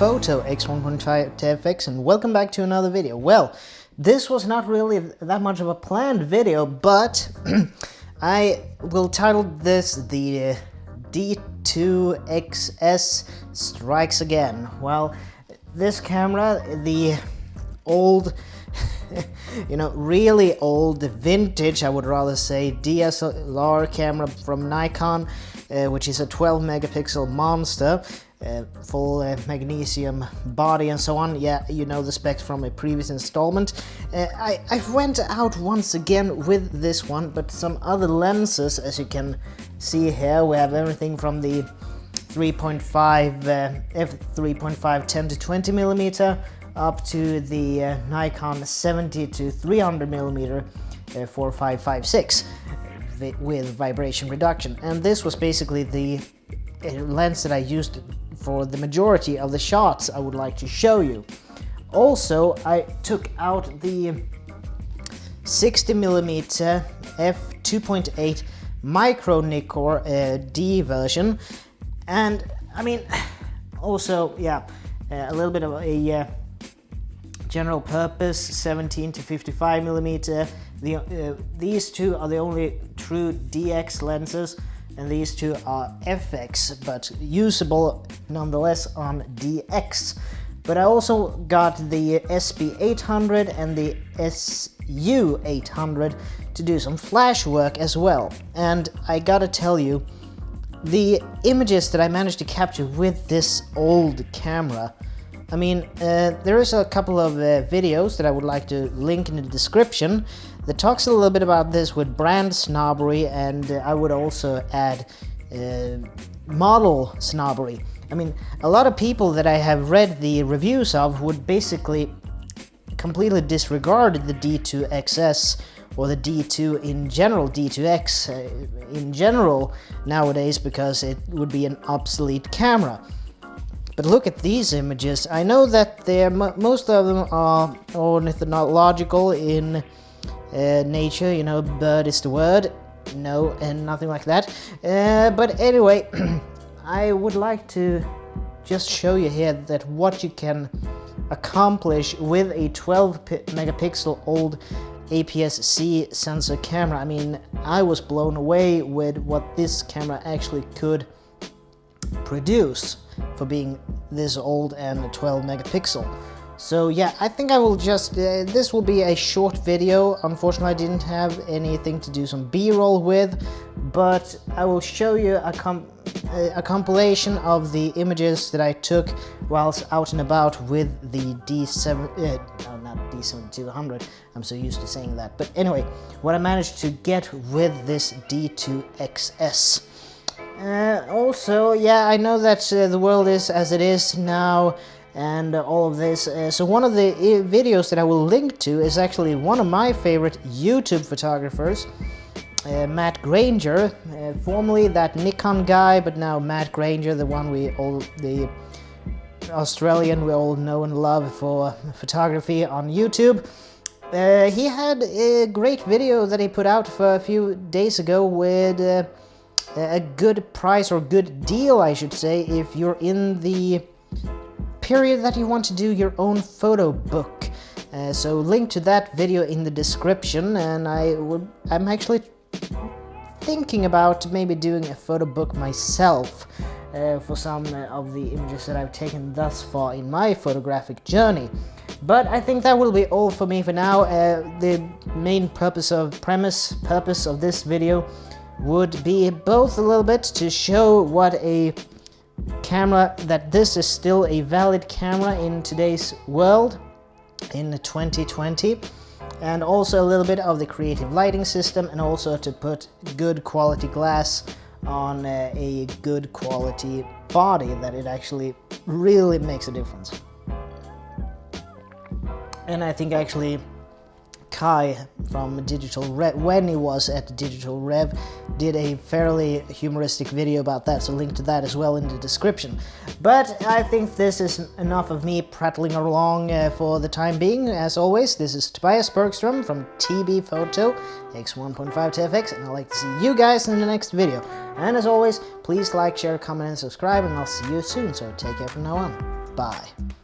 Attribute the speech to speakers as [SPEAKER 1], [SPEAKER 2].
[SPEAKER 1] T.B.Photo X1.5 TFX, and welcome back to another video. Well, this was not really that much of a planned video, but I will title this the D2Xs Strikes Again. Well, this camera, the old, really old, vintage, I would rather say, DSLR camera from Nikon, which is a 12 megapixel monster, full magnesium body and so on. Yeah, you know the specs from a previous installment. I went out once again with this one, but some other lenses, as you can see here. We have everything from the 3.5 f3.5 10 to 20 millimeter up to the Nikon 70 to 300 millimeter 4556 with vibration reduction. And this was basically the lens that I used for the majority of the shots I would like to show you. Also, I took out the 60 millimeter f2.8 micro nikkor D version, and I mean, also, yeah, a little bit of a general purpose 17 to 55 millimeter. These two are the only true DX lenses, and these two are FX, but usable nonetheless on DX. But I also got the SB800 and the SU800 to do some flash work as well. And I gotta tell you, the images that I managed to capture with this old camera, I mean, there is a couple of videos that I would like to link in the description that talks a little bit about this with brand snobbery, and I would also add model snobbery. I mean, a lot of people that I have read the reviews of would basically completely disregard the D2XS or the D2 in general, D2X in general nowadays, because it would be an obsolete camera. But look at these images. I know that most of them are ornithological in nature, bird is the word, no, and nothing like that. But anyway, I would like to just show you here that what you can accomplish with a 12 megapixel old APS-C sensor camera. I mean, I was blown away with what this camera actually could produce for being this old and 12 megapixel. So yeah, I think I will just, this will be a short video. Unfortunately, I didn't have anything to do some B-roll with, but I will show you a compilation of the images that I took whilst out and about with the not D7200, I'm so used to saying that. But anyway, what I managed to get with this D2XS. Also, yeah, I know that the world is as it is now, and all of this. So one of the videos that I will link to is actually one of my favorite YouTube photographers, Matt Granger, formerly that Nikon guy, but now Matt Granger, the Australian we all know and love for photography on YouTube. He had a great video that he put out for a few days ago with a good price, or good deal I should say, if you're in the period that you want to do your own photo book. So link to that video in the description, and I'm actually thinking about maybe doing a photo book myself for some of the images that I've taken thus far in my photographic journey. But I think that will be all for me for now. The main purpose of this video would be both a little bit to show what a camera, that this is still a valid camera in today's world in 2020, and also a little bit of the creative lighting system, and also to put good quality glass on a good quality body, that it actually really makes a difference. And I think actually Kai from Digital Rev, when he was at Digital Rev, did a fairly humoristic video about that, so link to that as well in the description. But I think this is enough of me prattling along for the time being. As always, this is Tobias Bergström from T.B.Photo X1.5 TFX, and I'd like to see you guys in the next video. And as always, please like, share, comment, and subscribe, and I'll see you soon, so take care from now on. Bye.